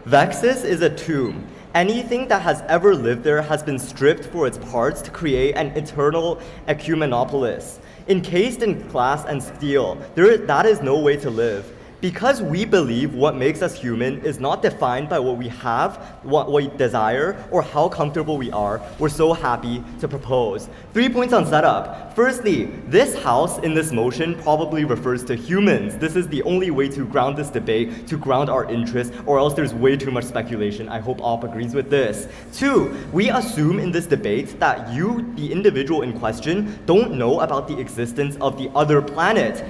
Vexus is a tomb. Anything that has ever lived there has been stripped for its parts to create an eternal ecumenopolis. Encased in glass and steel, that is no way to live. Because we believe what makes us human is not defined by what we have, what we desire, or how comfortable we are, we're so happy to propose. 3 points on setup. Firstly, this house in this motion probably refers to humans. This is the only way to ground this debate, to ground our interests, or else there's way too much speculation. I hope Op agrees with this. 2, we assume in this debate that you, the individual in question, don't know about the existence of the other planet.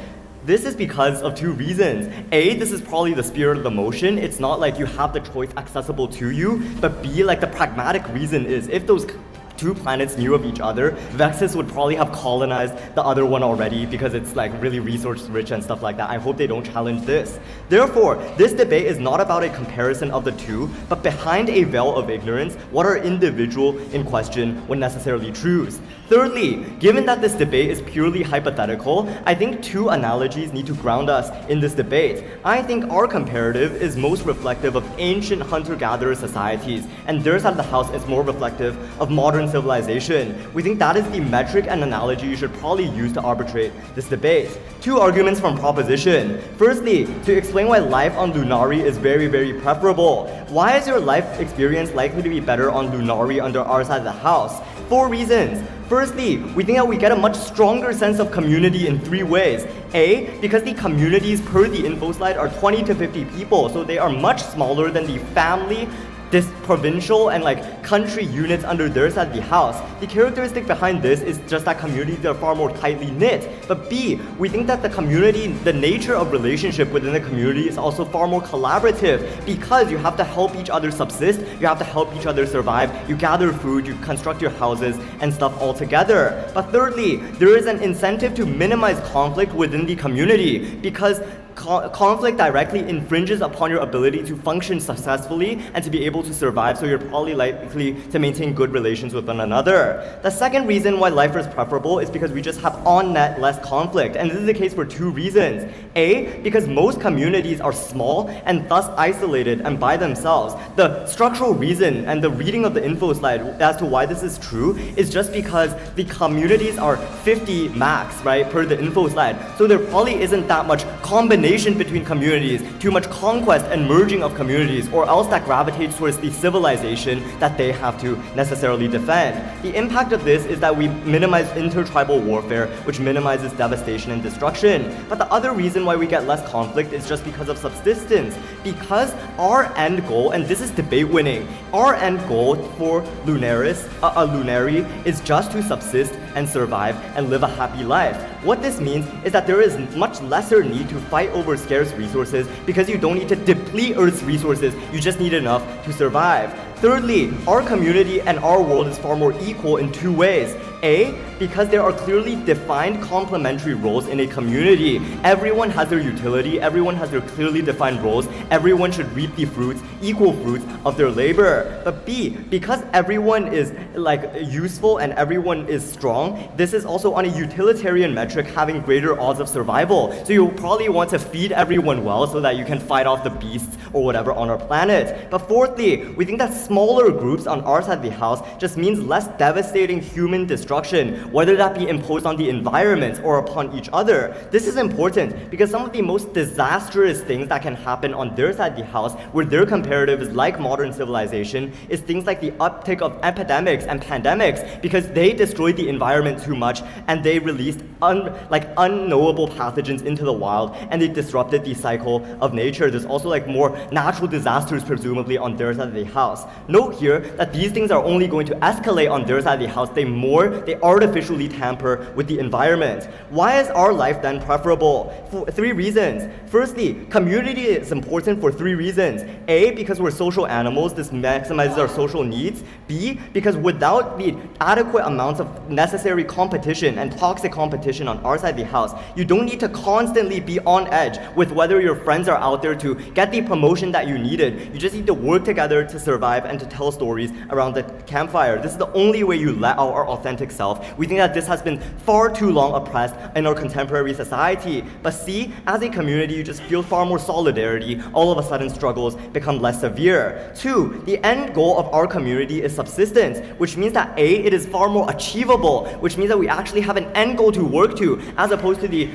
This is because of 2 reasons. A, this is probably the spirit of the motion. It's not like you have the choice accessible to you. But B, like the pragmatic reason is if those 2 planets knew of each other, Vexus would probably have colonized the other one already because it's like really resource rich and stuff like that. I hope they don't challenge this. Therefore, this debate is not about a comparison of the 2, but behind a veil of ignorance, what our individual in question would necessarily choose. Thirdly, given that this debate is purely hypothetical, I think 2 analogies need to ground us in this debate. I think our comparative is most reflective of ancient hunter-gatherer societies, and their side of the house is more reflective of modern civilization. We think that is the metric and analogy you should probably use to arbitrate this debate. 2 arguments from proposition. Firstly, to explain why life on Lunari is very, very preferable. Why is your life experience likely to be better on Lunari under our side of the house? 4 reasons. Firstly, we think that we get a much stronger sense of community in 3 ways. A, because the communities per the info slide are 20 to 50 people, so they are much smaller than the family, this provincial and like country units under their side of the house. The characteristic behind this is just that communities are far more tightly knit. But B, we think that the community, the nature of relationship within the community is also far more collaborative because you have to help each other subsist, you have to help each other survive, you gather food, you construct your houses and stuff all together. But thirdly, there is an incentive to minimize conflict within the community because conflict directly infringes upon your ability to function successfully and to be able to survive, so you're probably likely to maintain good relations with one another. The second reason why life is preferable is because we just have on net less conflict, and this is the case for 2 reasons. A, because most communities are small and thus isolated and by themselves. The structural reason and the reading of the info slide as to why this is true is just because the communities are 50 max, right, per the info slide, so there probably isn't that much combination between communities, too much conquest and merging of communities, or else that gravitates towards the civilization that they have to necessarily defend. The impact of this is that we minimize intertribal warfare, which minimizes devastation and destruction. But the other reason why we get less conflict is just because of subsistence. Because our end goal, and this is debate winning, our end goal for Lunari is just to subsist and survive and live a happy life. What this means is that there is much lesser need to fight over scarce resources because you don't need to deplete Earth's resources, you just need enough to survive. Thirdly, our community and our world is far more equal in 2 ways. A, because there are clearly defined complementary roles in a community. Everyone has their utility, everyone has their clearly defined roles, everyone should reap the fruits, equal fruits of their labor. But B, because everyone is like useful and everyone is strong, this is also on a utilitarian metric having greater odds of survival. So you'll probably want to feed everyone well so that you can fight off the beasts or whatever on our planet. But fourthly, we think that smaller groups on our side of the house just means less devastating human destruction, whether that be imposed on the environment or upon each other. This is important because some of the most disastrous things that can happen on their side of the house, where their comparative is like modern civilization, is things like the uptick of epidemics and pandemics because they destroyed the environment too much and they released unknowable pathogens into the wild and they disrupted the cycle of nature. There's also like more natural disasters presumably on their side of the house. Note here that these things are only going to escalate on their side of the house. They artificially tamper with the environment. Why is our life then preferable? For 3 reasons. Firstly, community is important for 3 reasons. A, because we're social animals, this maximizes our social needs. B, because without the adequate amounts of necessary competition and toxic competition on our side of the house, you don't need to constantly be on edge with whether your friends are out there to get the promotion that you needed. You just need to work together to survive and to tell stories around the campfire. This is the only way you let out our authentic self. We think that this has been far too long oppressed in our contemporary society. But C, as a community, you just feel far more solidarity. All of a sudden, struggles become less severe. 2, the end goal of our community is subsistence, which means that A, it is far more achievable, which means that we actually have an end goal to work to, as opposed to the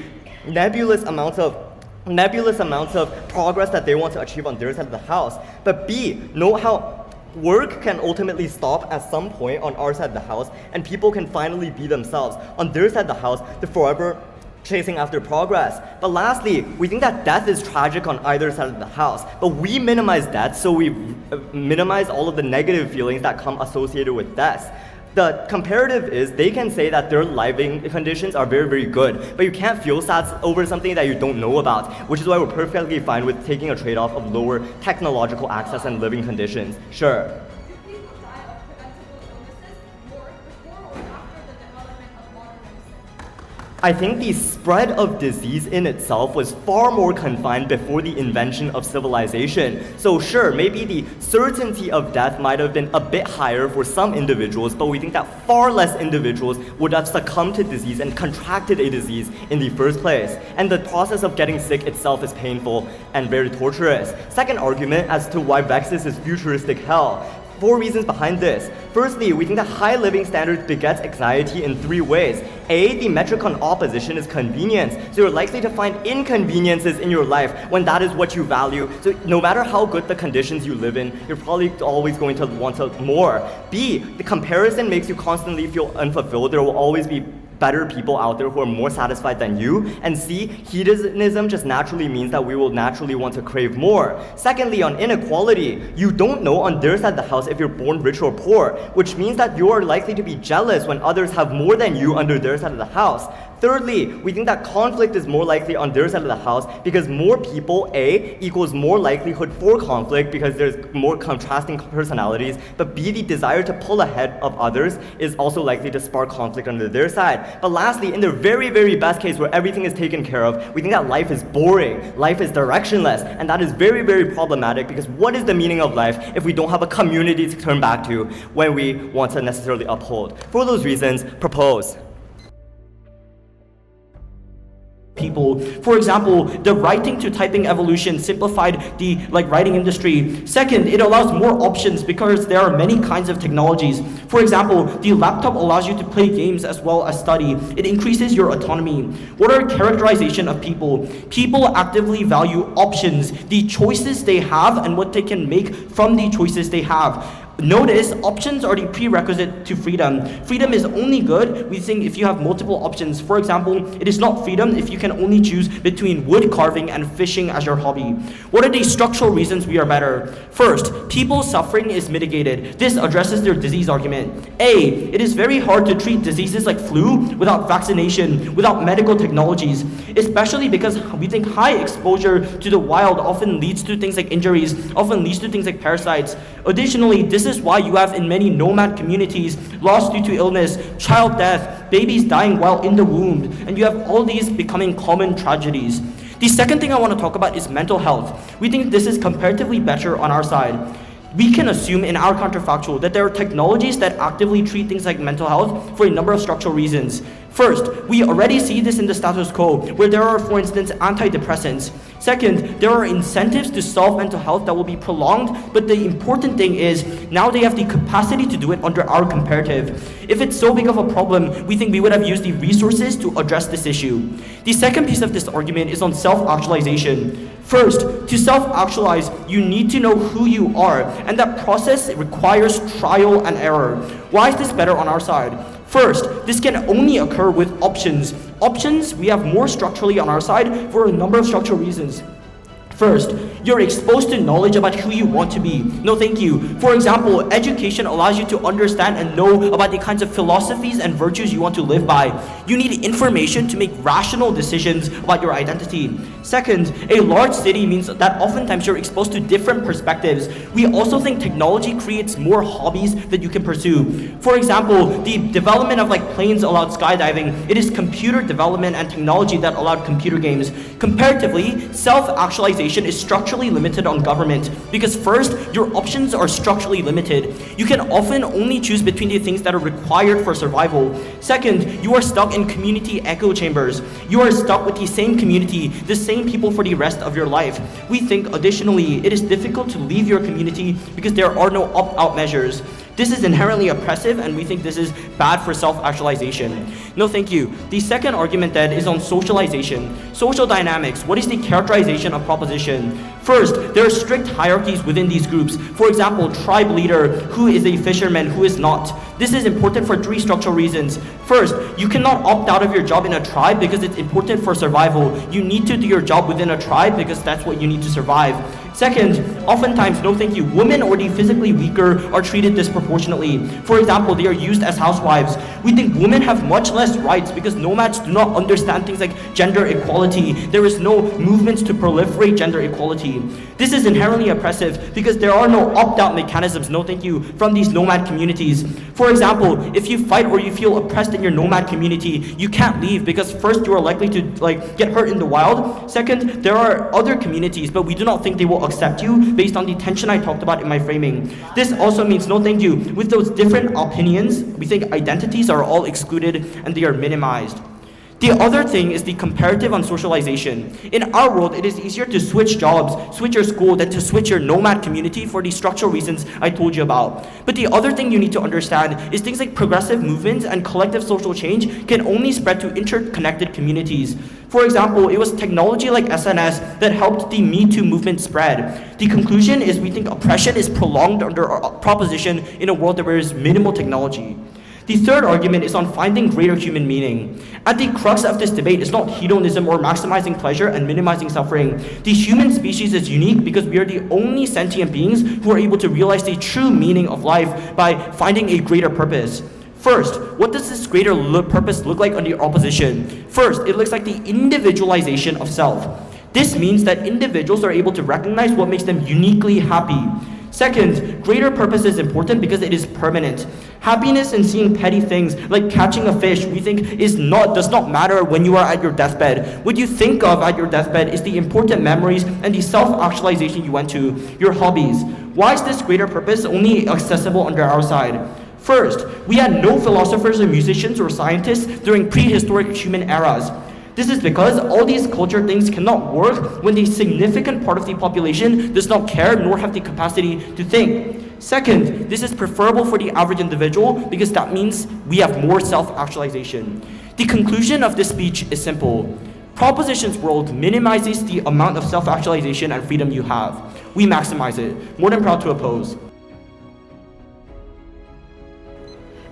nebulous amounts of progress that they want to achieve on their side of the house. But B, note how work can ultimately stop at some point on our side of the house, and people can finally be themselves. On their side of the house, they're forever chasing after progress. But lastly, we think that death is tragic on either side of the house, but we minimize death, so we minimize all of the negative feelings that come associated with death. The comparative is they can say that their living conditions are very, very good, but you can't feel sad over something that you don't know about, which is why we're perfectly fine with taking a trade-off of lower technological access and living conditions. Sure. Do people die of preventable illnesses more before or after the development of modern medicine? I think the spread of disease in itself was far more confined before the invention of civilization. So sure, maybe the certainty of death might have been a bit higher for some individuals, but we think that far less individuals would have succumbed to disease and contracted a disease in the first place. And the process of getting sick itself is painful and very torturous. Second argument as to why Vexus is futuristic hell. 4 reasons behind this. Firstly, we think that high living standards begets anxiety in 3 ways. A, the metric on opposition is convenience. So you're likely to find inconveniences in your life when that is what you value. So no matter how good the conditions you live in, you're probably always going to want more. B, the comparison makes you constantly feel unfulfilled. There will always be better people out there who are more satisfied than you. And C, hedonism just naturally means that we will naturally want to crave more. Secondly, on inequality, you don't know on their side of the house if you're born rich or poor, which means that you are likely to be jealous when others have more than you under their side of the house. Thirdly, we think that conflict is more likely on their side of the house because more people, A, equals more likelihood for conflict because there's more contrasting personalities, but B, the desire to pull ahead of others is also likely to spark conflict under their side. But lastly, in the very, very best case where everything is taken care of, we think that life is boring, life is directionless, and that is very, very problematic because what is the meaning of life if we don't have a community to turn back to when we want to necessarily uphold? For those reasons, propose. People. For example, the writing to typing evolution simplified the writing industry. Second, it allows more options because there are many kinds of technologies. For example, the laptop allows you to play games as well as study. It increases your autonomy. What are characterization of people? People actively value options, the choices they have and what they can make from the choices they have. Notice, options are the prerequisite to freedom. Freedom is only good, we think, if you have multiple options. For example, it is not freedom if you can only choose between wood carving and fishing as your hobby. What are the structural reasons we are better? First, people's suffering is mitigated. This addresses their disease argument. A, it is very hard to treat diseases like flu without vaccination, without medical technologies, especially because we think high exposure to the wild often leads to things like injuries, often leads to things like parasites. Additionally, this is why you have in many nomad communities loss due to illness, child death, babies dying while in the womb, and you have all these becoming common tragedies. The second thing I want to talk about is mental health. We think this is comparatively better on our side. We can assume in our counterfactual that there are technologies that actively treat things like mental health for a number of structural reasons. First, we already see this in the status quo, where there are, for instance, antidepressants. Second, there are incentives to solve mental health that will be prolonged, but the important thing is now they have the capacity to do it under our comparative. If it's so big of a problem, we think we would have used the resources to address this issue. The second piece of this argument is on self-actualization. First, to self-actualize, you need to know who you are, and that process requires trial and error. Why is this better on our side? First, this can only occur with options. Options, we have more structurally on our side for a number of structural reasons. First, you're exposed to knowledge about who you want to be. No, thank you. For example, education allows you to understand and know about the kinds of philosophies and virtues you want to live by. You need information to make rational decisions about your identity. Second, a large city means that oftentimes you're exposed to different perspectives. We also think technology creates more hobbies that you can pursue. For example, the development of planes allowed skydiving. It is computer development and technology that allowed computer games. Comparatively, self-actualization socialization is structurally limited on government because first, your options are structurally limited. You can often only choose between the things that are required for survival. Second, you are stuck in community echo chambers. You are stuck with the same community, the same people for the rest of your life. We think additionally, it is difficult to leave your community because there are no opt-out measures. This is inherently oppressive, and we think this is bad for self-actualization. No, thank you. The second argument then is on socialization. Social dynamics. What is the characterization of proposition? First, there are strict hierarchies within these groups. For example, tribe leader, who is a fisherman, who is not. This is important for three structural reasons. First, you cannot opt out of your job in a tribe because it's important for survival. You need to do your job within a tribe because that's what you need to survive. Second, oftentimes, no thank you, women or the physically weaker are treated disproportionately. For example, they are used as housewives. We think women have much less rights because nomads do not understand things like gender equality. There is no movements to proliferate gender equality. This is inherently oppressive because there are no opt-out mechanisms, no thank you, from these nomad communities. For example, if you fight or you feel oppressed in your nomad community, you can't leave because first, you are likely to get hurt in the wild. Second, there are other communities, but we do not think they will accept you based on the tension I talked about in my framing. This also means no thank you. With those different opinions, we think identities are all excluded and they are minimized. The other thing is the comparative on socialization. In our world, it is easier to switch jobs, switch your school, than to switch your nomad community for the structural reasons I told you about. But the other thing you need to understand is things like progressive movements and collective social change can only spread to interconnected communities. For example, it was technology like SNS that helped the Me Too movement spread. The conclusion is we think oppression is prolonged under our proposition in a world where there is minimal technology. The third argument is on finding greater human meaning. At the crux of this debate is not hedonism or maximizing pleasure and minimizing suffering. The human species is unique because we are the only sentient beings who are able to realize the true meaning of life by finding a greater purpose. First, what does this greater purpose look like on the opposition? First, it looks like the individualization of self. This means that individuals are able to recognize what makes them uniquely happy. Second, greater purpose is important because it is permanent. Happiness in seeing petty things like catching a fish, we think does not matter when you are at your deathbed. What you think of at your deathbed is the important memories and the self-actualization you went to, your hobbies. Why is this greater purpose only accessible under our side? First, we had no philosophers or musicians or scientists during prehistoric human eras. This is because all these culture things cannot work when the significant part of the population does not care nor have the capacity to think. Second, this is preferable for the average individual because that means we have more self-actualization. The conclusion of this speech is simple. Proposition's world minimizes the amount of self-actualization and freedom you have. We maximize it. More than proud to oppose.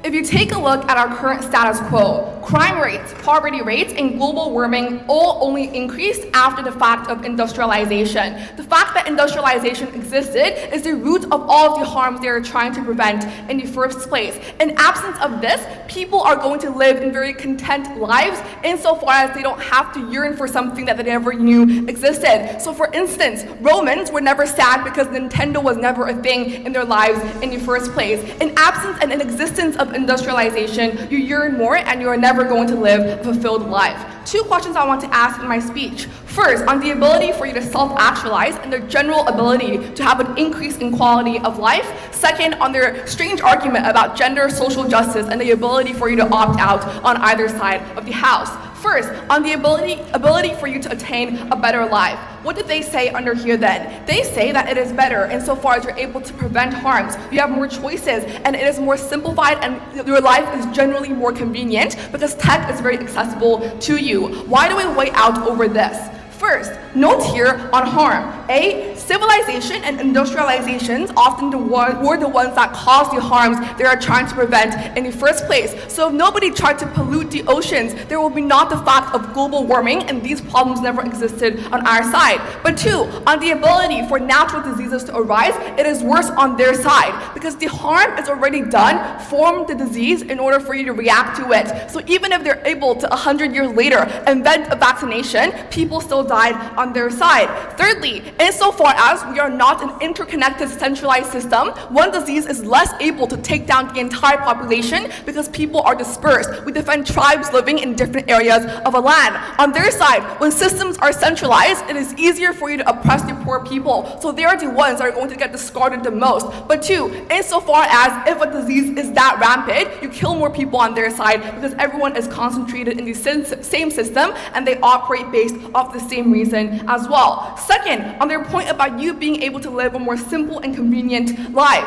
If you take a look at our current status quo, crime rates, poverty rates, and global warming all only increased after the fact of industrialization. The fact that industrialization existed is the root of all of the harms they are trying to prevent in the first place. In absence of this, people are going to live in very content lives insofar as they don't have to yearn for something that they never knew existed. So for instance, Romans were never sad because Nintendo was never a thing in their lives in the first place. In absence and in existence of industrialization, you yearn more and you are never going to live a fulfilled life. Two questions I want to ask in my speech. First, on the ability for you to self-actualize and their general ability to have an increase in quality of life. Second, on their strange argument about gender, social justice, and the ability for you to opt out on either side of the house. First, on the ability for you to attain a better life. What did they say under here then? They say that it is better insofar as you're able to prevent harms. You have more choices and it is more simplified and your life is generally more convenient because tech is very accessible to you. Why do we weigh out over this? First, note here on harm. A, civilization and industrializations often were the ones that caused the harms they are trying to prevent in the first place. So if nobody tried to pollute the oceans, there will be not the fact of global warming and these problems never existed on our side. But two, on the ability for natural diseases to arise, it is worse on their side because the harm is already done, form the disease in order for you to react to it. So even if they're able to 100 years later invent a vaccination, people still die reside on their side. Thirdly, insofar as we are not an interconnected centralized system, one disease is less able to take down the entire population because people are dispersed. We defend tribes living in different areas of a land. On their side, when systems are centralized, it is easier for you to oppress the poor people. So they are the ones that are going to get discarded the most. But two, insofar as if a disease is that rampant, you kill more people on their side because everyone is concentrated in the same system and they operate based off the same reason as well. Second, on their point about you being able to live a more simple and convenient life.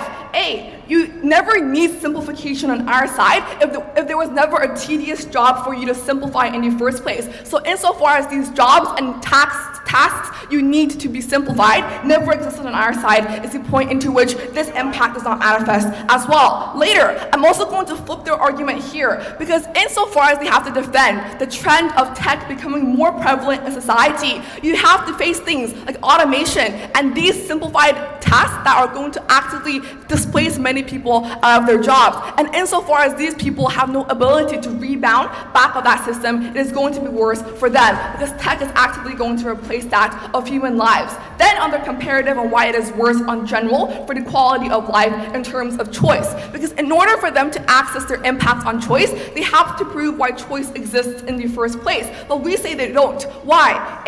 You never need simplification on our side if there was never a tedious job for you to simplify in the first place. So insofar as these jobs and tasks you need to be simplified never existed on our side is the point into which this impact does not manifest as well. Later, I'm also going to flip their argument here because insofar as they have to defend the trend of tech becoming more prevalent in society, you have to face things like automation and these simplified tasks that are going to actively displace many people out of their jobs. And insofar as these people have no ability to rebound back of that system, it is going to be worse for them because tech is actively going to replace that of human lives. Then on the comparative on why it is worse on general for the quality of life in terms of choice. Because in order for them to access their impact on choice, they have to prove why choice exists in the first place. But we say they don't. Why?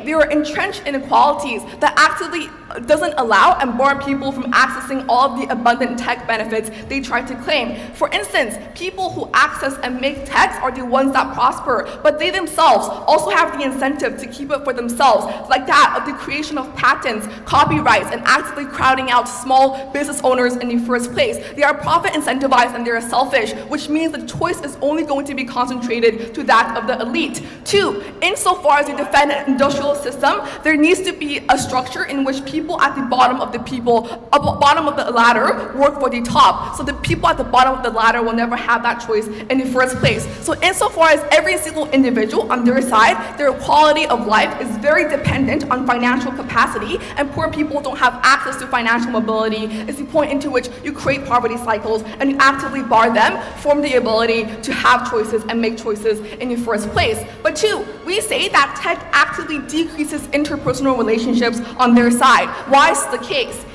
There are entrenched inequalities that actively doesn't allow and bar people from accessing all of the abundant tech benefits they try to claim. For instance, people who access and make tech are the ones that prosper, but they themselves also have the incentive to keep it for themselves, like that of the creation of patents, copyrights, and actively crowding out small business owners in the first place. They are profit incentivized and they are selfish, which means the choice is only going to be concentrated to that of the elite. Two, insofar as you defend an industrial system, there needs to be a structure in which people at the bottom of the ladder work for the top. So the people at the bottom of the ladder will never have that choice in the first place. So insofar as every single individual on their side, their quality of life is very dependent on financial capacity, and poor people don't have access to financial mobility, is the point into which you create poverty cycles and you actively bar them from the ability to have choices and make choices in the first place. But two, we say that tech actively decreases interpersonal relationships on their side. Why is the case?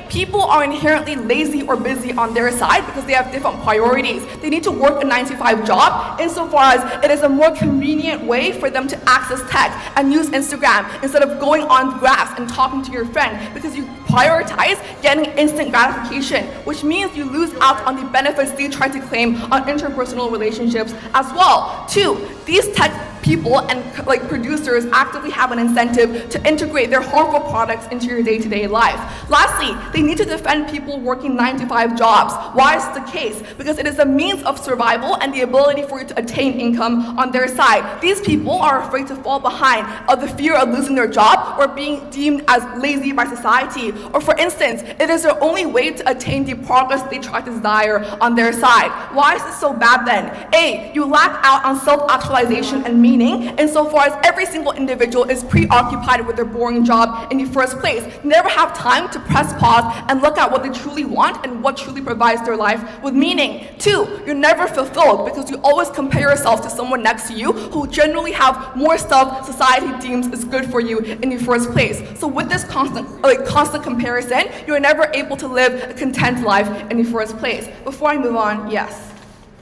People are inherently lazy or busy on their side because they have different priorities. They need to work a 9-to-5 job insofar as it is a more convenient way for them to access tech and use Instagram instead of going on graphs and talking to your friend because you prioritize getting instant gratification, which means you lose out on the benefits they try to claim on interpersonal relationships as well. Two, these tech people and producers actively have an incentive to integrate their harmful products into your day-to-day life. Lastly, they need to defend people working 9-to-5 jobs. Why is this the case? Because it is a means of survival and the ability for you to attain income on their side. These people are afraid to fall behind of the fear of losing their job or being deemed as lazy by society. Or for instance, it is their only way to attain the progress they try to desire on their side. Why is this so bad then? You lack out on self-actualization and meaning insofar as every single individual is preoccupied with their boring job in the first place. They never have time to press pause and look at what they truly want and what truly provides their life with meaning. Two, you're never fulfilled because you always compare yourself to someone next to you who generally have more stuff society deems is good for you in the first place. So with this constant comparison, you're never able to live a content life in the first place. Before I move on, yes.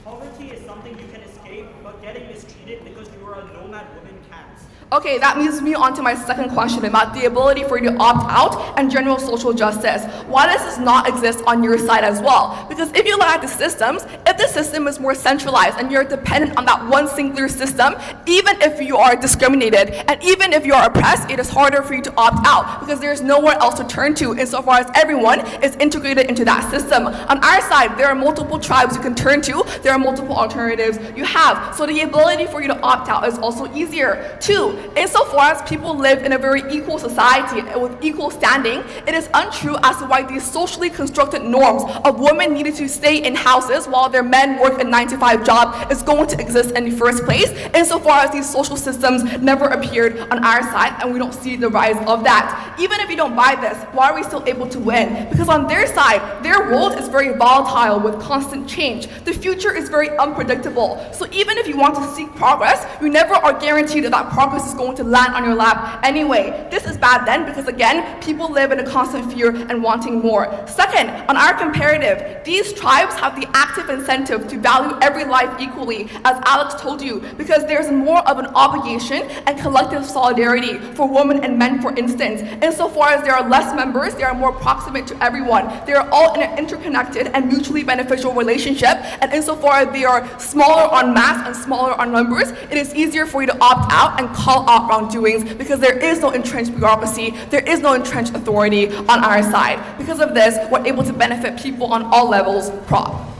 Poverty is something you can escape, but getting mistreated because you are a nomad woman can't. Okay, that moves me on to my second question about the ability for you to opt out and general social justice. Why does this not exist on your side as well? Because if you look at the systems, if the system is more centralized and you're dependent on that one singular system, even if you are discriminated and even if you are oppressed, it is harder for you to opt out because there's nowhere else to turn to insofar as everyone is integrated into that system. On our side, there are multiple tribes you can turn to, there are multiple alternatives you have. So the ability for you to opt out is also easier. Two, insofar as people live in a very equal society with equal standing, it is untrue as to why these socially constructed norms of women needed to stay in houses while their men work a 9-to-5 job is going to exist in the first place, insofar as these social systems never appeared on our side and we don't see the rise of that. Even if you don't buy this, why are we still able to win? Because on their side, their world is very volatile with constant change. The future is very unpredictable. So even if you want to seek progress progress, you never are guaranteed that that progress is going to land on your lap anyway. This is bad then because again, people live in a constant fear and wanting more. Second, on our comparative, these tribes have the active incentive to value every life equally, as Alex told you, because there's more of an obligation and collective solidarity for women and men, for instance. Insofar as there are less members, they are more proximate to everyone. They are all in an interconnected and mutually beneficial relationship, and insofar as they are smaller on mass and smaller on numbers, it is easier for you to opt out and call out wrongdoings because there is no entrenched bureaucracy, there is no entrenched authority on our side. Because of this, we're able to benefit people on all levels. Prop.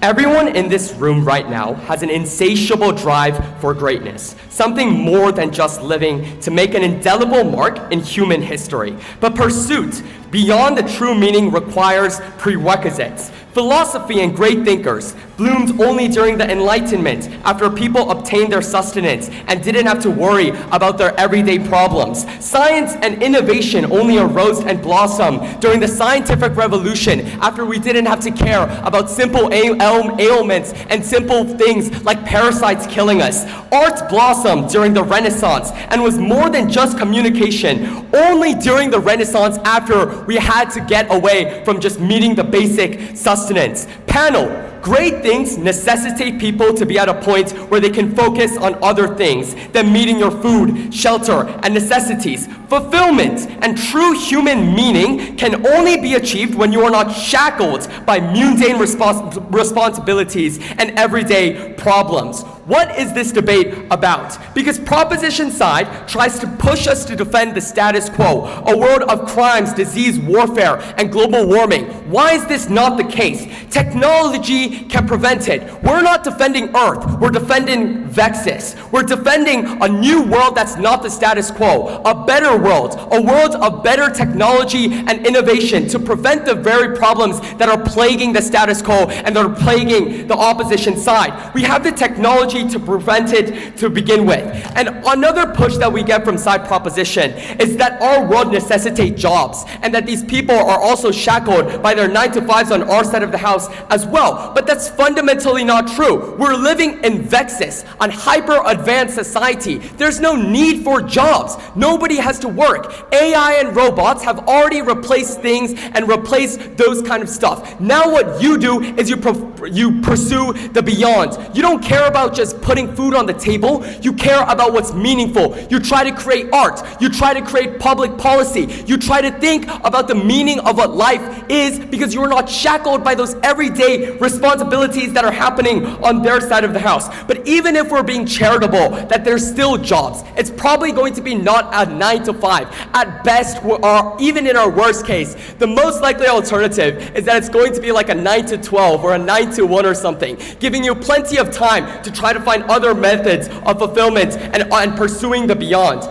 Everyone in this room right now has an insatiable drive for greatness, something more than just living to make an indelible mark in human history. But pursuit beyond the true meaning requires prerequisites. Philosophy and great thinkers bloomed only during the Enlightenment, after people obtained their sustenance and didn't have to worry about their everyday problems. Science and innovation only arose and blossomed during the scientific revolution, after we didn't have to care about simple ailments and simple things like parasites killing us. Art blossomed during the Renaissance and was more than just communication. Only during the Renaissance, after we had to get away from just meeting the basic sustenance. Panel. Great things necessitate people to be at a point where they can focus on other things than meeting your food, shelter, and necessities. Fulfillment and true human meaning can only be achieved when you are not shackled by mundane responsibilities and everyday problems. What is this debate about? Because proposition side tries to push us to defend the status quo, a world of crimes, disease, warfare, and global warming. Why is this not the case? Technology can prevent it. We're not defending Earth, we're defending Vexus. We're defending a new world that's not the status quo, a better world, a world of better technology and innovation to prevent the very problems that are plaguing the status quo and that are plaguing the opposition side. We have the technology to prevent it to begin with. And another push that we get from side proposition is that our world necessitates jobs and that these people are also shackled by their 9-to-5s on our side of the house as well. But that's fundamentally not true. We're living in Vexus, on hyper-advanced society. There's no need for jobs. Nobody has to work. AI and robots have already replaced things and replaced those kind of stuff. Now what you do is you pursue the beyond. You don't care about just putting food on the table. You care about what's meaningful. You try to create art. You try to create public policy. You try to think about the meaning of what life is because you're not shackled by those everyday responsibilities that are happening on their side of the house. But even if we're being charitable, that there's still jobs, it's probably going to be not a 9-to-5. At best, or even in our worst case, the most likely alternative is that it's going to be like a 9-to-12 or a 9-to-1 or something, giving you plenty of time to try to find other methods of fulfillment and pursuing the beyond.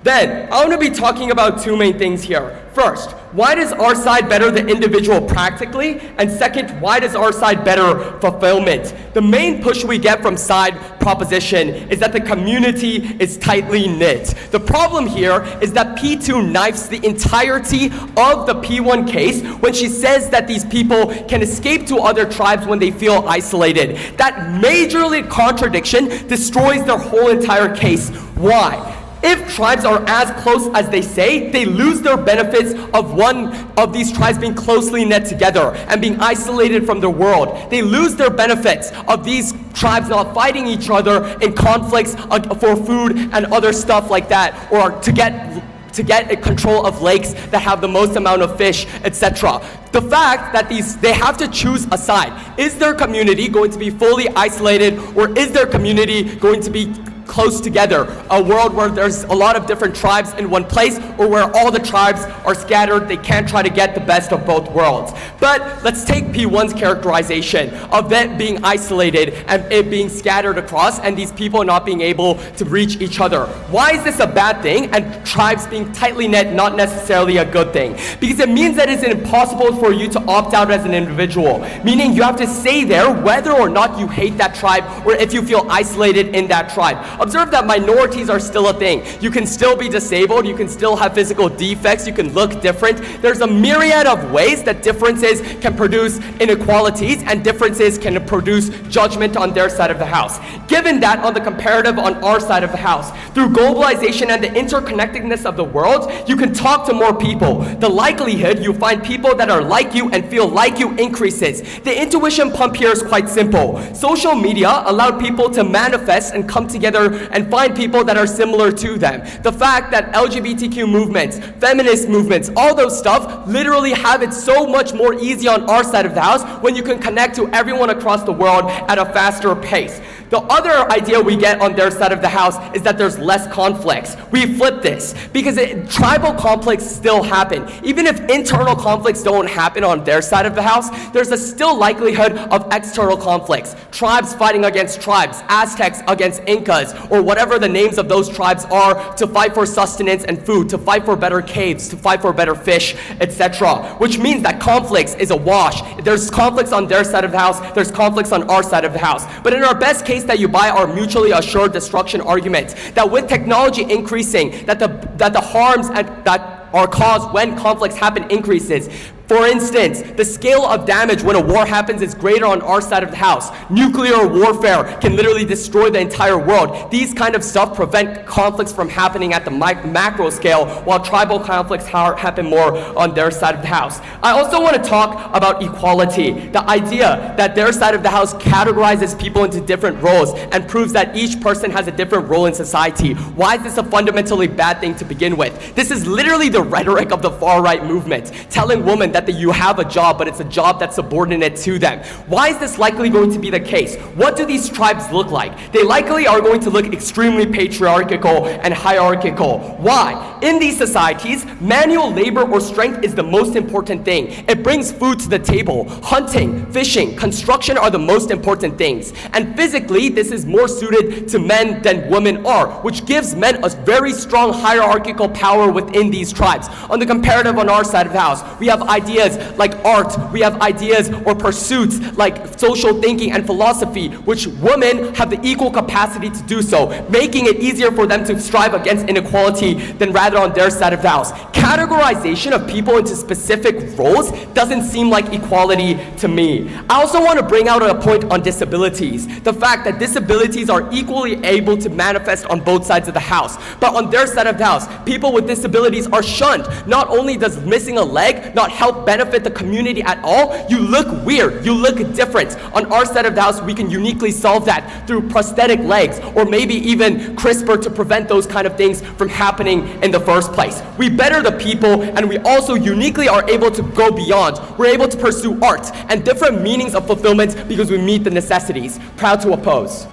Then, I want to be talking about two main things here. First, why does our side better the individual practically? And second, why does our side better fulfillment? The main push we get from side proposition is that the community is tightly knit. The problem here is that P2 knifes the entirety of the P1 case when she says that these people can escape to other tribes when they feel isolated. That majorly contradiction destroys their whole entire case. Why? If tribes are as close as they say, they lose their benefits of one of these tribes being closely knit together and being isolated from the world. They lose their benefits of these tribes not fighting each other in conflicts for food and other stuff like that, or to get a control of lakes that have the most amount of fish, etc. The fact that they have to choose a side. Is their community going to be fully isolated, or is their community going to be close together, a world where there's a lot of different tribes in one place, or where all the tribes are scattered, they can't try to get the best of both worlds. But let's take P1's characterization of it being isolated and it being scattered across and these people not being able to reach each other. Why is this a bad thing and tribes being tightly knit not necessarily a good thing? Because it means that it's impossible for you to opt out as an individual, meaning you have to stay there whether or not you hate that tribe or if you feel isolated in that tribe. observe that minorities are still a thing. You can still be disabled, you can still have physical defects, you can look different. There's a myriad of ways that differences can produce inequalities and differences can produce judgment on their side of the house. Given that on the comparative on our side of the house, through globalization and the interconnectedness of the world, you can talk to more people. The likelihood you find people that are like you and feel like you increases. The intuition pump here is quite simple. Social media allowed people to manifest and come together and find people that are similar to them. The fact that LGBTQ movements, feminist movements, all those stuff literally have it so much more easy on our side of the house when you can connect to everyone across the world at a faster pace. The other idea we get on their side of the house is that there's less conflicts. We flip this because tribal conflicts still happen. Even if internal conflicts don't happen on their side of the house, there's a still likelihood of external conflicts. Tribes fighting against tribes, Aztecs against Incas, or whatever the names of those tribes are, to fight for sustenance and food, to fight for better caves, to fight for better fish, etc. Which means that conflicts is a wash. There's conflicts on their side of the house, there's conflicts on our side of the house. But in our best case that you buy our mutually assured destruction argument, that with technology increasing, that the harms that are caused when conflicts happen increases. For instance, the scale of damage when a war happens is greater on our side of the house. Nuclear warfare can literally destroy the entire world. These kind of stuff prevent conflicts from happening at the macro scale, while tribal conflicts happen more on their side of the house. I also want to talk about equality. The idea that their side of the house categorizes people into different roles and proves that each person has a different role in society. Why is this a fundamentally bad thing to begin with? This is literally the rhetoric of the far-right movement, telling women that you have a job, but it's a job that's subordinate to them. Why is this likely going to be the case? What do these tribes look like? They likely are going to look extremely patriarchal and hierarchical. Why? In these societies, manual labor or strength is the most important thing. It brings food to the table. Hunting, fishing, construction are the most important things. And physically, this is more suited to men than women are, which gives men a very strong hierarchical power within these tribes. On the comparative on our side of the house, we have ideas like art, we have ideas or pursuits like social thinking and philosophy, which women have the equal capacity to do so, making it easier for them to strive against inequality than rather on their side of the house. Categorization of people into specific roles doesn't seem like equality to me. I also want to bring out a point on disabilities. The fact that disabilities are equally able to manifest on both sides of the house, but on their side of the house, people with disabilities are shunned. Not only does missing a leg not help benefit the community at all, you look weird, you look different. On our side of the house, we can uniquely solve that through prosthetic legs, or maybe even CRISPR to prevent those kind of things from happening in the first place. We better the people, and we also uniquely are able to go beyond. We're able to pursue art and different meanings of fulfillment because we meet the necessities. Proud to oppose.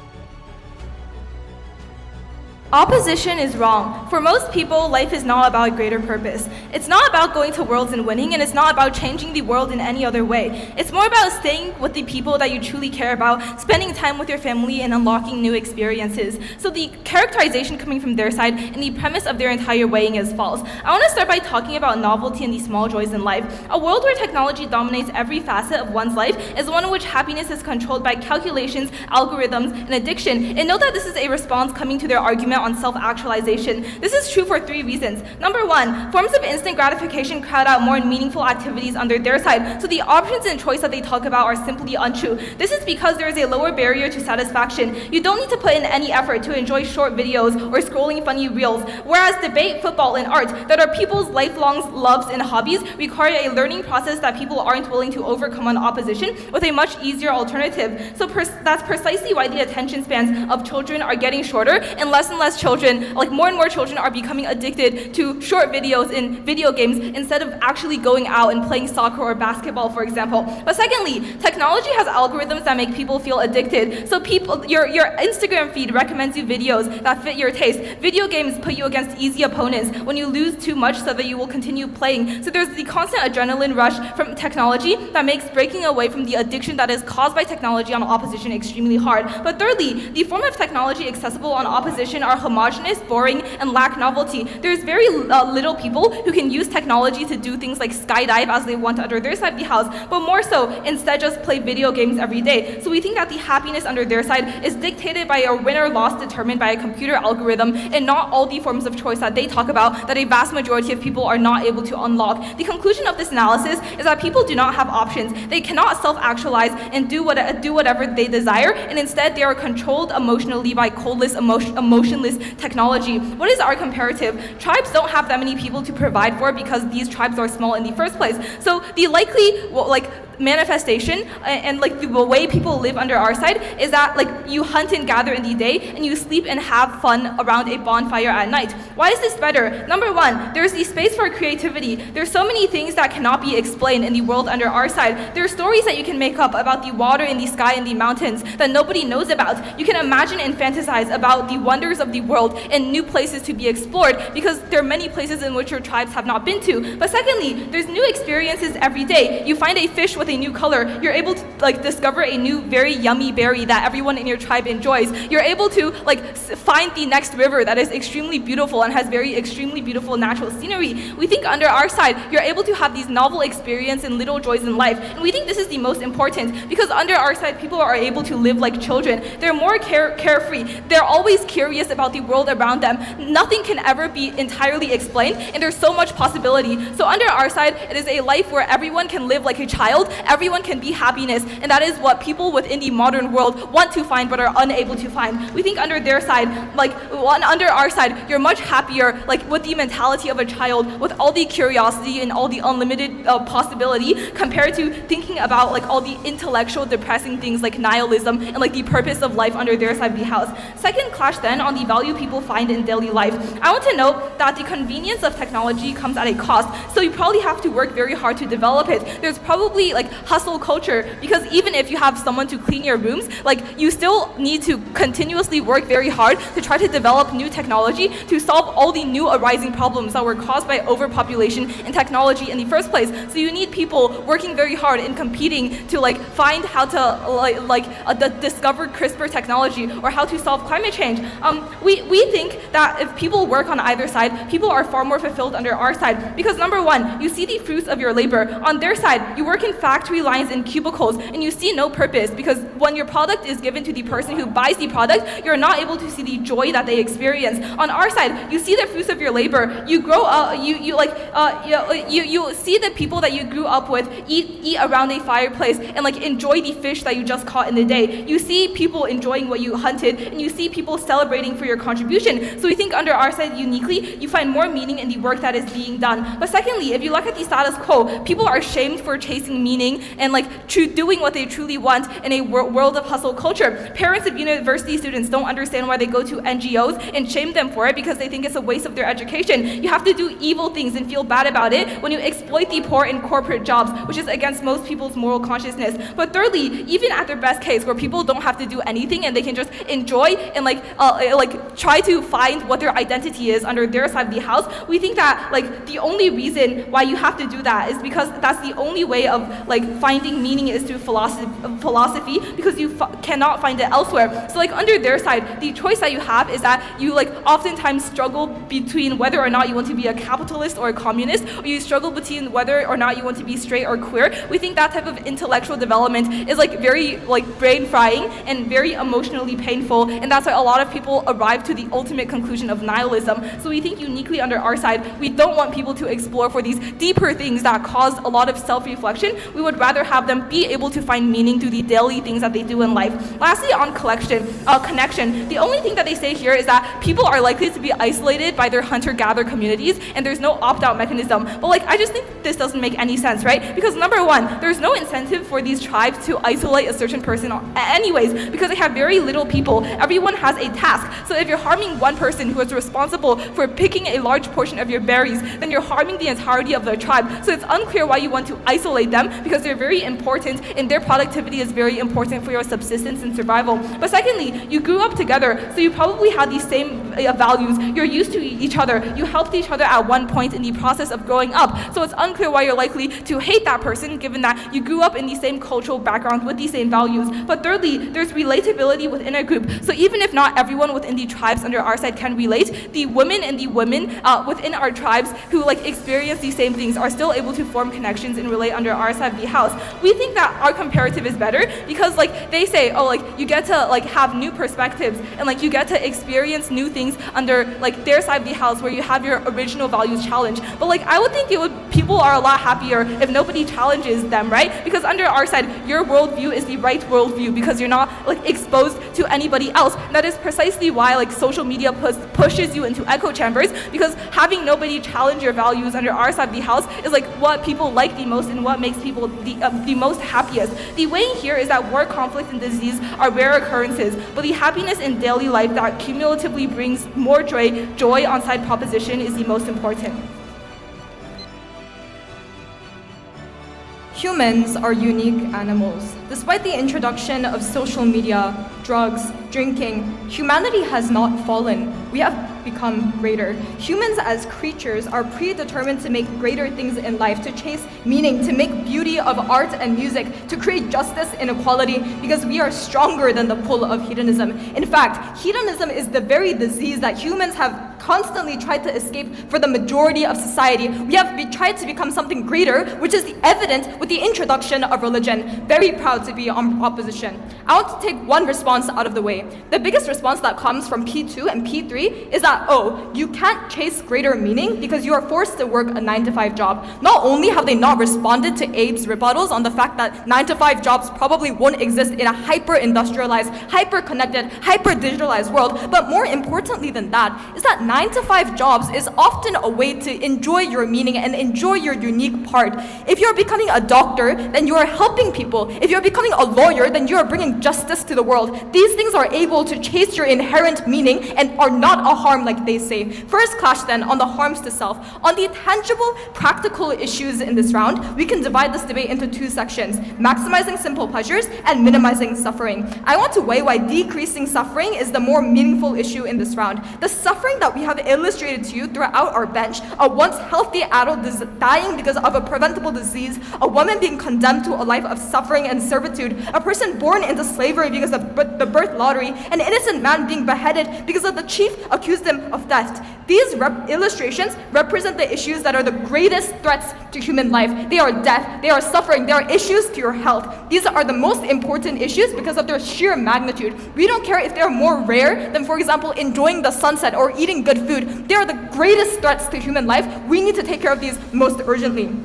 Opposition is wrong. For most people, life is not about a greater purpose. It's not about going to worlds and winning, and it's not about changing the world in any other way. It's more about staying with the people that you truly care about, spending time with your family, and unlocking new experiences. So the characterization coming from their side and the premise of their entire weighing is false. I want to start by talking about novelty and the small joys in life. A world where technology dominates every facet of one's life is one in which happiness is controlled by calculations, algorithms, and addiction. And note that this is a response coming to their argument on self-actualization. This is true for 3 reasons. Number 1, forms of instant gratification crowd out more meaningful activities under their side, so the options and choice that they talk about are simply untrue. This is because there is a lower barrier to satisfaction. You don't need to put in any effort to enjoy short videos or scrolling funny reels, whereas debate, football, and art that are people's lifelong loves and hobbies require a learning process that people aren't willing to overcome on opposition with a much easier alternative. So that's precisely why the attention spans of children are getting shorter, and less children, like more and more children, are becoming addicted to short videos in video games instead of actually going out and playing soccer or basketball, for example. But secondly, technology has algorithms that make people feel addicted. So your Instagram feed recommends you videos that fit your taste. Video games put you against easy opponents when you lose too much so that you will continue playing. So there's the constant adrenaline rush from technology that makes breaking away from the addiction that is caused by technology on opposition extremely hard. But thirdly, the form of technology accessible on opposition are are homogenous, boring, and lack novelty. There's very little people who can use technology to do things like skydive as they want under their side of the house, but more so instead just play video games every day. So we think that the happiness under their side is dictated by a win or loss determined by a computer algorithm, and not all the forms of choice that they talk about that a vast majority of people are not able to unlock. The conclusion of this analysis is that people do not have options. They cannot self-actualize and do whatever they desire, and instead they are controlled emotionally by coldless, emotionless technology. What is our comparative? Tribes don't have that many people to provide for because these tribes are small in the first place. So the likely, manifestation and like the way people live under our side is that like you hunt and gather in the day and you sleep and have fun around a bonfire at night. Why is this better? Number one, there's the space for creativity. There's so many things that cannot be explained in the world under our side. There are stories that you can make up about the water in the sky and the mountains that nobody knows about. You can imagine and fantasize about the wonders of the world and new places to be explored because there are many places in which your tribes have not been to. But secondly, there's new experiences every day. You find a fish with a new color. You're able to like discover a new very yummy berry that everyone in your tribe enjoys. You're able to like find the next river that is extremely beautiful and has very extremely beautiful natural scenery. We think under our side, you're able to have these novel experiences and little joys in life. And we think this is the most important because under our side, people are able to live like children. They're more carefree. They're always curious about the world around them. Nothing can ever be entirely explained, and there's so much possibility. So under our side, it is a life where everyone can live like a child, everyone can be happiness, and that is what people within the modern world want to find but are unable to find. We think under their side, under our side, you're much happier, like with the mentality of a child, with all the curiosity and all the unlimited possibility, compared to thinking about like all the intellectual depressing things like nihilism and like the purpose of life under their side of the house. Second clash then on the value people find in daily life. I want to note that the convenience of technology comes at a cost, so you probably have to work very hard to develop it. There's probably like hustle culture, because even if you have someone to clean your rooms, like you still need to continuously work very hard to try to develop new technology to solve all the new arising problems that were caused by overpopulation and technology in the first place. So you need people working very hard and competing to like find how to discover CRISPR technology or how to solve climate change. We think that if people work on either side, people are far more fulfilled under our side, because number one, you see the fruits of your labor. On their side, you work in factory lines and cubicles and you see no purpose, because when your product is given to the person who buys the product, you're not able to see the joy that they experience. On our side, you see the fruits of your labor. You grow up, you see the people that you grew up with eat around a fireplace and like enjoy the fish that you just caught in the day. You see people enjoying what you hunted, and you see people celebrating for your contribution. So we think under our side uniquely, you find more meaning in the work that is being done. But secondly, if you look at the status quo, people are shamed for chasing meaning and like doing what they truly want in a world of hustle culture. Parents of university students don't understand why they go to NGOs and shame them for it because they think it's a waste of their education. You have to do evil things and feel bad about it when you exploit the poor in corporate jobs, which is against most people's moral consciousness. But thirdly, even at their best case, where people don't have to do anything and they can just enjoy and try to find what their identity is under their side of the house, we think that like the only reason why you have to do that is because that's the only way of like finding meaning is through philosophy, because you cannot find it elsewhere. So like under their side, the choice that you have is that you like oftentimes struggle between whether or not you want to be a capitalist or a communist, or you struggle between whether or not you want to be straight or queer. We think that type of intellectual development is like very like brain frying and very emotionally painful, and that's why a lot of people arrive to the ultimate conclusion of nihilism. So we think uniquely under our side, we don't want people to explore for these deeper things that cause a lot of self-reflection. We would rather have them be able to find meaning through the daily things that they do in life. Lastly, on connection, the only thing that they say here is that people are likely to be isolated by their hunter-gatherer communities, and there's no opt-out mechanism. But like, I just think this doesn't make any sense, right? Because number one, there's no incentive for these tribes to isolate a certain person anyways, because they have very little people. Everyone has a task. So if you're harming one person who is responsible for picking a large portion of your berries, then you're harming the entirety of the tribe. So it's unclear why you want to isolate them, because they're very important and their productivity is very important for your subsistence and survival. But secondly, you grew up together, so you probably had the same values. You're used to each other. You helped each other at one point in the process of growing up. So it's unclear why you're likely to hate that person, given that you grew up in the same cultural background with the same values. But thirdly, there's relatability within a group. So even if not everyone within the tribes under our side can relate, the women and the women within our tribes who experience these same things are still able to form connections and relate under our side of the house. We think that our comparative is better because they say, you get to have new perspectives and you get to experience new things under their side of the house where you have your original values challenged. But I would think people are a lot happier if nobody challenges them, right? Because under our side, your worldview is the right worldview because you're not exposed to anybody else. And that is precisely why social media pushes you into echo chambers, because having nobody challenge your values under our side of the house is what people like the most and what makes people the most happiest. The way here is that war, conflict, and disease are rare occurrences, but the happiness in daily life that cumulatively brings more joy on side proposition is the most important. Humans are unique animals. Despite the introduction of social media, drugs, drinking, humanity has not fallen. We have become greater. Humans as creatures are predetermined to make greater things in life, to chase meaning, to make beauty of art and music, to create justice and equality, because we are stronger than the pull of hedonism. In fact, hedonism is the very disease that humans have constantly tried to escape for the majority of society. We have tried to become something greater, which is evident with the introduction of religion. Very proud to be on opposition. I want to take one response out of the way. The biggest response that comes from P2 and P3 is that, you can't chase greater meaning because you are forced to work a 9-to-5 job. Not only have they not responded to Abe's rebuttals on the fact that 9-to-5 jobs probably won't exist in a hyper-industrialized, hyper-connected, hyper-digitalized world, but more importantly than that is that 9-to-5 jobs is often a way to enjoy your meaning and enjoy your unique part. If you're becoming a doctor, then you are helping people. If you're becoming a lawyer, then you are bringing justice to the world. These things are able to chase your inherent meaning and are not a harm like they say. First clash then on the harms to self. On the tangible, practical issues in this round, we can divide this debate into two sections: maximizing simple pleasures and minimizing suffering. I want to weigh why decreasing suffering is the more meaningful issue in this round. The suffering that we have illustrated to you throughout our bench, a once healthy adult dying because of a preventable disease, a woman being condemned to a life of suffering and servitude, a person born into slavery because of the birth lottery, an innocent man being beheaded because of the chief accused him of theft. These illustrations represent the issues that are the greatest threats to human life. They are death, they are suffering, they are issues to your health. These are the most important issues because of their sheer magnitude. We don't care if they're more rare than, for example, enjoying the sunset or eating good food. They are the greatest threats to human life. We need to take care of these most urgently.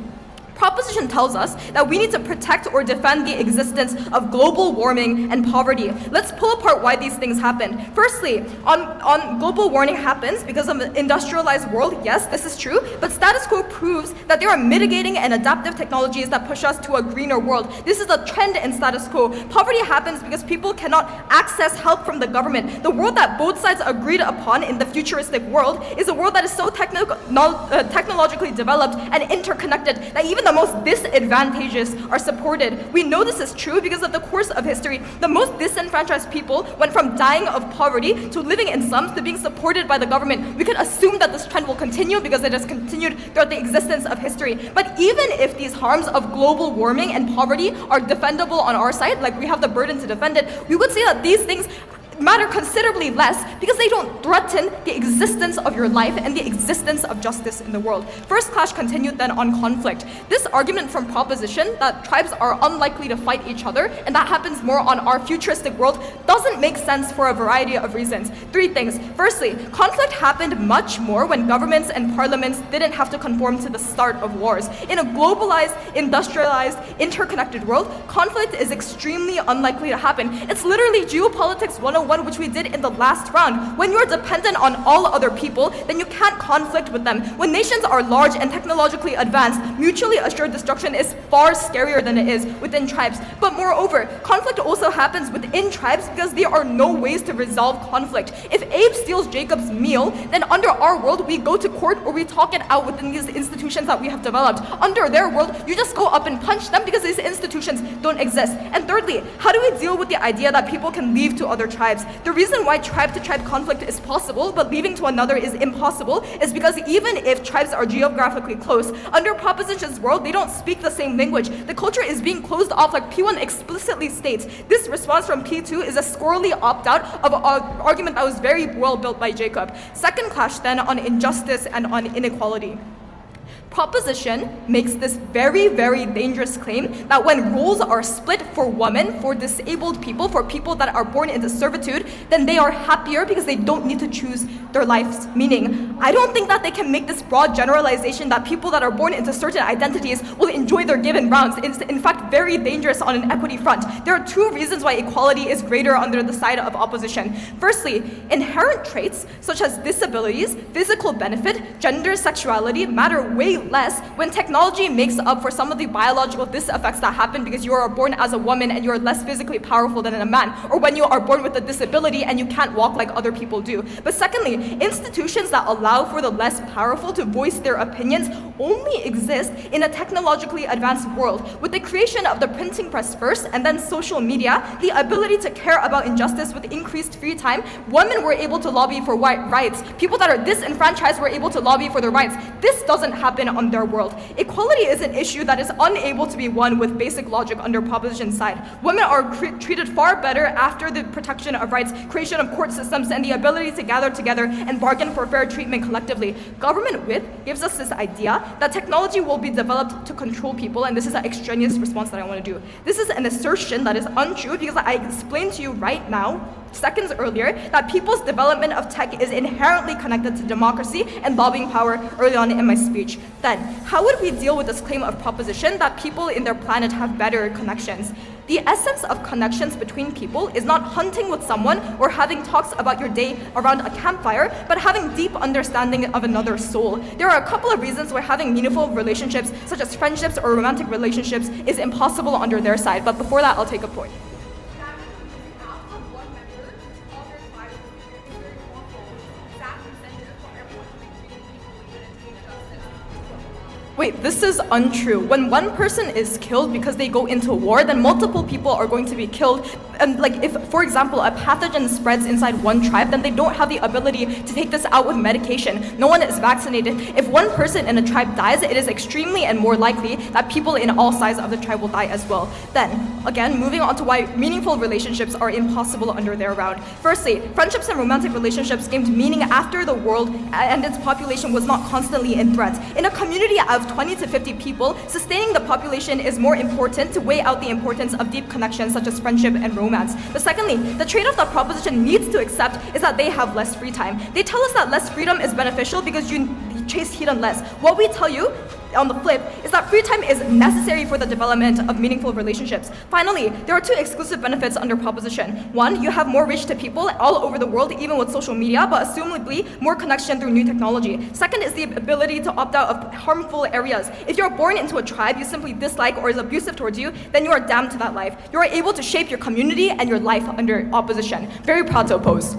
Proposition tells us that we need to protect or defend the existence of global warming and poverty. Let's pull apart why these things happen. Firstly, on global warming happens because of an industrialized world. Yes, this is true, but status quo proves that there are mitigating and adaptive technologies that push us to a greener world. This is a trend in status quo. Poverty happens because people cannot access help from the government. The world that both sides agreed upon in the futuristic world is a world that is so technologically developed and interconnected that even the most disadvantaged are supported. We know this is true because of the course of history. The most disenfranchised people went from dying of poverty to living in slums to being supported by the government. We can assume that this trend will continue because it has continued throughout the existence of history. But even if these harms of global warming and poverty are defendable on our side, like we have the burden to defend it, we would say that these things matter considerably less because they don't threaten the existence of your life and the existence of justice in the world. First clash continued then on conflict. This argument from proposition that tribes are unlikely to fight each other and that happens more on our futuristic world doesn't make sense for a variety of reasons. Three things. Firstly, conflict happened much more when governments and parliaments didn't have to conform to the start of wars. In a globalized, industrialized, interconnected world, conflict is extremely unlikely to happen. It's literally geopolitics 101, which we did in the last round. When you're dependent on all other people, then you can't conflict with them. When nations are large and technologically advanced, mutually assured destruction is far scarier than it is within tribes. But moreover, conflict also happens within tribes because there are no ways to resolve conflict. If Abe steals Jacob's meal, then under our world, we go to court or we talk it out within these institutions that we have developed. Under their world, you just go up and punch them because these institutions don't exist. And thirdly, how do we deal with the idea that people can leave to other tribes? tribes. The reason why tribe-to-tribe conflict is possible, but leaving to another is impossible, is because even if tribes are geographically close, under Proposition's world, they don't speak the same language. The culture is being closed off like P1 explicitly states. This response from P2 is a squirrely opt-out of an argument that was very well built by Jacob. Second clash then on injustice and on inequality. Proposition makes this very, very dangerous claim that when roles are split for women, for disabled people, for people that are born into servitude, then they are happier because they don't need to choose their lives. Meaning, I don't think that they can make this broad generalization that people that are born into certain identities will enjoy their given rounds. It's in fact very dangerous on an equity front. There are two reasons why equality is greater under the side of opposition. Firstly, inherent traits such as disabilities, physical benefit, gender, sexuality matter way less when technology makes up for some of the biological disaffects that happen because you are born as a woman and you are less physically powerful than a man, or when you are born with a disability and you can't walk like other people do. But secondly, institutions that allow for the less powerful to voice their opinions only exist in a technologically advanced world. With the creation of the printing press first and then social media, the ability to care about injustice with increased free time, women were able to lobby for rights. People that are disenfranchised were able to lobby for their rights. This doesn't happen on their world. Equality is an issue that is unable to be won with basic logic under Proposition's side. Women are treated far better after the protection of rights, creation of court systems, and the ability to gather together and bargain for fair treatment collectively. Government width gives us this idea that technology will be developed to control people, and this is an extraneous response that I want to do. This is an assertion that is untrue because I explained to you right now, seconds earlier, that people's development of tech is inherently connected to democracy and lobbying power early on in my speech. Then, how would we deal with this claim of Proposition that people in their planet have better connections? The essence of connections between people is not hunting with someone or having talks about your day around a campfire, but having deep understanding of another's soul. There are a couple of reasons why having meaningful relationships, such as friendships or romantic relationships, is impossible under their side. But before that, I'll take a point. Wait, this is untrue. When one person is killed because they go into war, then multiple people are going to be killed. And like if, for example, a pathogen spreads inside one tribe, then they don't have the ability to take this out with medication. No one is vaccinated. If one person in a tribe dies, it is extremely and more likely that people in all sides of the tribe will die as well. Then, again, moving on to why meaningful relationships are impossible under their round. Firstly, friendships and romantic relationships gained meaning after the world and its population was not constantly in threat. In a community of 20 to 50 people, sustaining the population is more important to weigh out the importance of deep connections such as friendship and romance. But secondly, the trade-off that Proposition needs to accept is that they have less free time. They tell us that less freedom is beneficial because you chase hedon less. What we tell you on the flip is that free time is necessary for the development of meaningful relationships. Finally, there are two exclusive benefits under Proposition. One, you have more reach to people all over the world, even with social media, but assumably more connection through new technology. Second is the ability to opt out of harmful areas. If you're born into a tribe you simply dislike or is abusive towards you, then you are damned to that life. You are able to shape your community and your life under opposition. Very proud to oppose.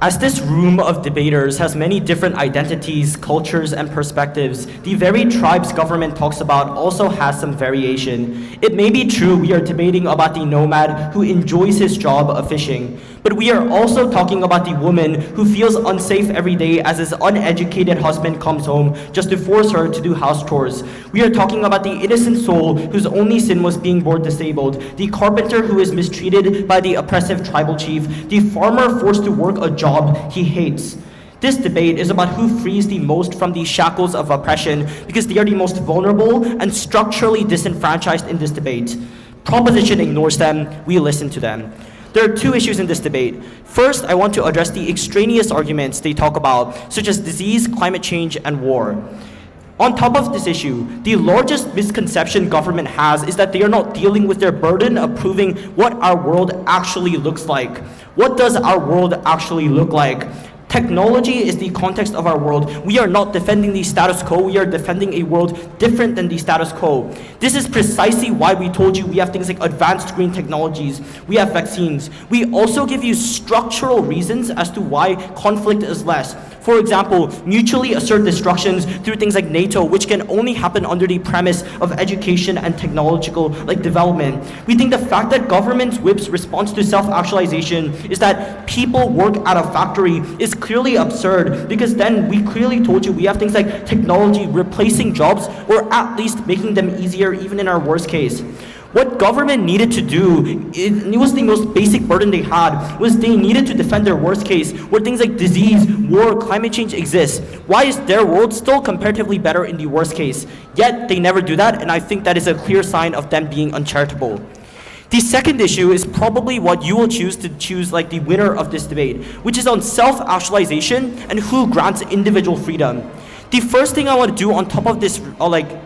As this room of debaters has many different identities, cultures, and perspectives, the very tribes government talks about also has some variation. It may be true we are debating about the nomad who enjoys his job of fishing, but we are also talking about the woman who feels unsafe every day as his uneducated husband comes home just to force her to do house chores. We are talking about the innocent soul whose only sin was being born disabled, the carpenter who is mistreated by the oppressive tribal chief, the farmer forced to work a job he hates. This debate is about who frees the most from the shackles of oppression because they are the most vulnerable and structurally disenfranchised in this debate. Proposition ignores them, we listen to them. There are two issues in this debate. First, I want to address the extraneous arguments they talk about, such as disease, climate change, and war. On top of this issue, the largest misconception government has is that they are not dealing with their burden of proving what our world actually looks like. What does our world actually look like? Technology is the context of our world. We are not defending the status quo, we are defending a world different than the status quo. This is precisely why we told you we have things like advanced green technologies, we have vaccines. We also give you structural reasons as to why conflict is less. For example, mutually assured destructions through things like NATO, which can only happen under the premise of education and technological development. We think the fact that government whips response to self-actualization is that people work at a factory is clearly absurd, because then we clearly told you we have things like technology replacing jobs, or at least making them easier even in our worst case. What government needed to do, it was the most basic burden they had, was they needed to defend their worst case, where things like disease, war, climate change exist. Why is their world still comparatively better in the worst case? Yet they never do that, and I think that is a clear sign of them being uncharitable. The second issue is probably what you will choose like the winner of this debate, which is on self-actualization and who grants individual freedom. The first thing I want to do on top of this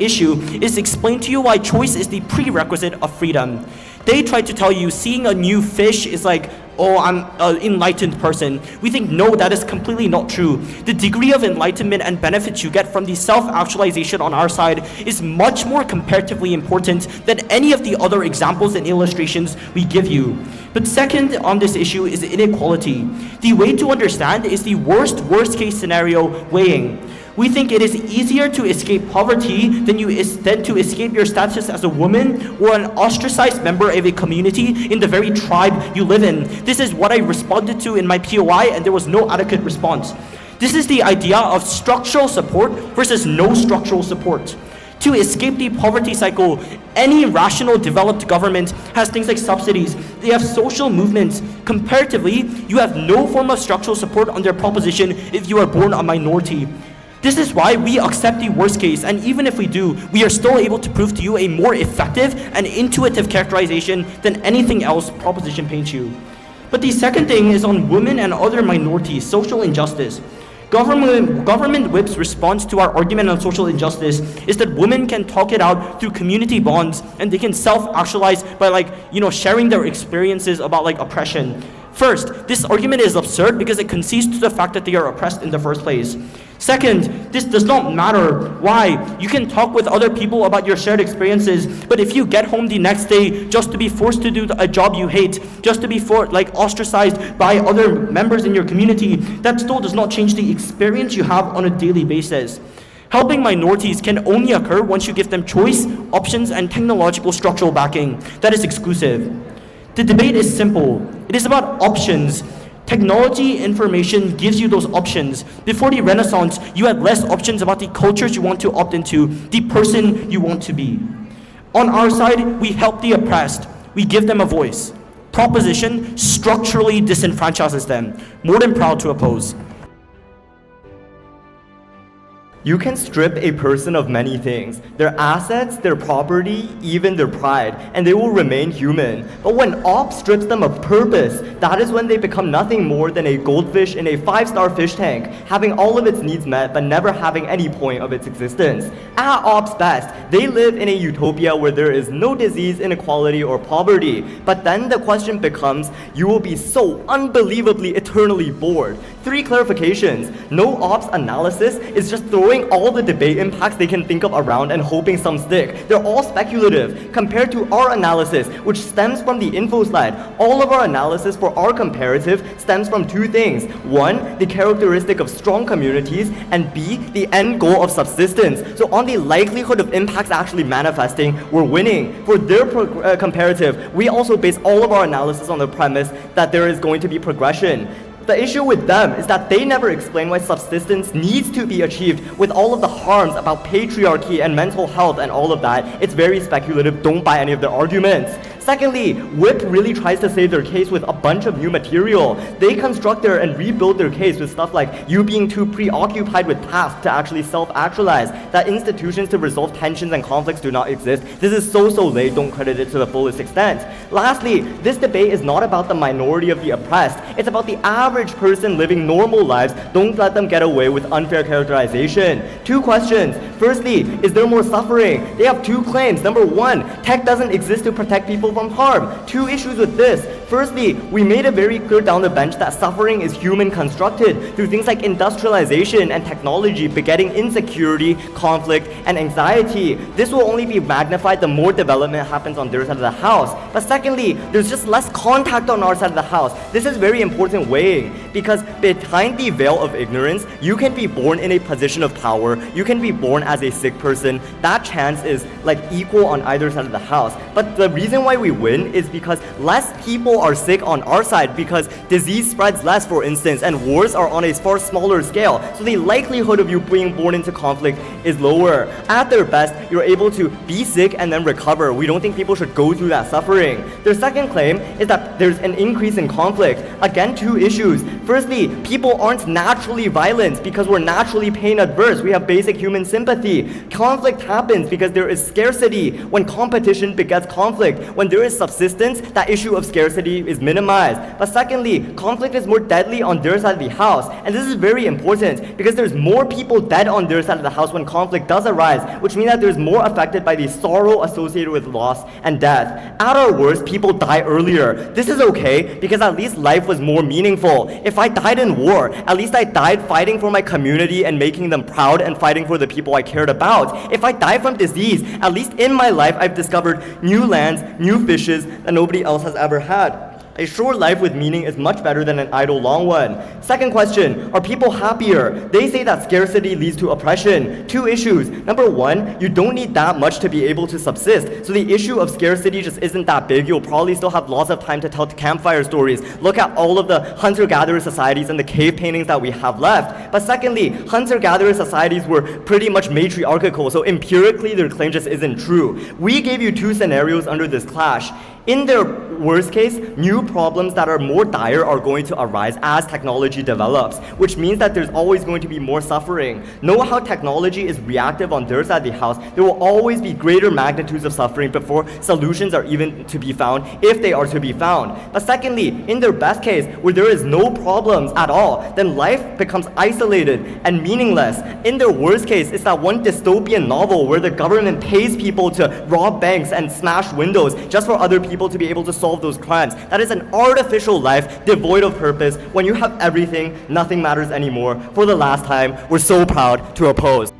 issue is explain to you why choice is the prerequisite of freedom. They try to tell you seeing a new fish is like, oh, I'm an enlightened person. We think, no, that is completely not true. The degree of enlightenment and benefits you get from the self-actualization on our side is much more comparatively important than any of the other examples and illustrations we give you. But second on this issue is inequality. The way to understand is the worst case scenario weighing. We think it is easier to escape poverty than to escape your status as a woman or an ostracized member of a community in the very tribe you live in. This is what I responded to in my POI, and there was no adequate response. This is the idea of structural support versus no structural support. To escape the poverty cycle, any rational developed government has things like subsidies. They have social movements. Comparatively, you have no form of structural support on their proposition if you are born a minority. This is why we accept the worst case, and even if we do, we are still able to prove to you a more effective and intuitive characterization than anything else proposition paints you. But the second thing is on women and other minorities, social injustice. Government whip's response to our argument on social injustice is that women can talk it out through community bonds, and they can self-actualize by sharing their experiences about oppression. First, this argument is absurd because it concedes to the fact that they are oppressed in the first place. Second, this does not matter. Why? You can talk with other people about your shared experiences, but if you get home the next day just to be forced to do a job you hate, just to be ostracized by other members in your community, that still does not change the experience you have on a daily basis. Helping minorities can only occur once you give them choice, options, and technological structural backing that is exclusive. The debate is simple. It is about options. Technology information gives you those options. Before the Renaissance, you had less options about the cultures you want to opt into, the person you want to be. On our side, we help the oppressed. We give them a voice. Proposition structurally disenfranchises them. More than proud to oppose. You can strip a person of many things, their assets, their property, even their pride, and they will remain human. But when op strips them of purpose, that is when they become nothing more than a goldfish in a 5-star fish tank, having all of its needs met but never having any point of its existence. At op's best, they live in a utopia where there is no disease, inequality, or poverty. But then the question becomes, you will be so unbelievably eternally bored. 3 clarifications. No ops analysis is just throwing all the debate impacts they can think of around and hoping some stick. They're all speculative compared to our analysis, which stems from the info slide. All of our analysis for our comparative stems from 2 things. 1, the characteristic of strong communities, and B, the end goal of subsistence. So on the likelihood of impacts actually manifesting, we're winning. For their comparative, we also base all of our analysis on the premise that there is going to be progression. The issue with them is that they never explain why subsistence needs to be achieved with all of the harms about patriarchy and mental health and all of that. It's very speculative. Don't buy any of their arguments. Secondly, WHIP really tries to save their case with a bunch of new material. They construct and rebuild their case with stuff like you being too preoccupied with tasks to actually self-actualize, that institutions to resolve tensions and conflicts do not exist. This is so late, don't credit it to the fullest extent. Lastly, this debate is not about the minority of the oppressed. It's about the average person living normal lives. Don't let them get away with unfair characterization. 2 questions. Firstly, is there more suffering? They have 2 claims. Number 1, tech doesn't exist to protect people from harm. 2 issues with this. Firstly, we made it very clear down the bench that suffering is human constructed through things like industrialization and technology begetting insecurity, conflict, and anxiety. This will only be magnified the more development happens on their side of the house. But secondly, there's just less contact on our side of the house. This is very important weighing, because behind the veil of ignorance, you can be born in a position of power, you can be born as a sick person. That chance is like equal on either side of the house. But the reason why we win is because less people are sick on our side, because disease spreads less, for instance, and wars are on a far smaller scale. So the likelihood of you being born into conflict is lower. At their best, you're able to be sick and then recover. We don't think people should go through that suffering. Their second claim is that there's an increase in conflict. Again, two issues. Firstly, people aren't naturally violent because we're naturally pain adverse. We have basic human sympathy. Conflict happens because there is scarcity. When competition begets conflict, when there is subsistence, that issue of scarcity is minimized. But secondly, conflict is more deadly on their side of the house. And this is very important because there's more people dead on their side of the house when conflict does arise, which means that there's more affected by the sorrow associated with loss and death. At our worst, people die earlier. This is okay because at least life was more meaningful. If I died in war, at least I died fighting for my community and making them proud and fighting for the people I cared about. If I die from disease, at least in my life I've discovered new lands, new fishes that nobody else has ever had. A short life with meaning is much better than an idle long one. Second question, are people happier? They say that scarcity leads to oppression. Two issues. Number one, you don't need that much to be able to subsist. So the issue of scarcity just isn't that big. You'll probably still have lots of time to tell campfire stories. Look at all of the hunter-gatherer societies and the cave paintings that we have left. But secondly, hunter-gatherer societies were pretty much matriarchal, so empirically their claim just isn't true. We gave you two scenarios under this clash. In their worst case, new problems that are more dire are going to arise as technology develops, which means that there's always going to be more suffering. Know how technology is reactive on their side of the house. There will always be greater magnitudes of suffering before solutions are even to be found, if they are to be found. But secondly, in their best case, where there is no problems at all, then life becomes isolated and meaningless. In their worst case, it's that one dystopian novel where the government pays people to rob banks and smash windows just for other people to be able to solve those crimes. That is an artificial life devoid of purpose. When you have everything, nothing matters anymore. For the last time, we're so proud to oppose.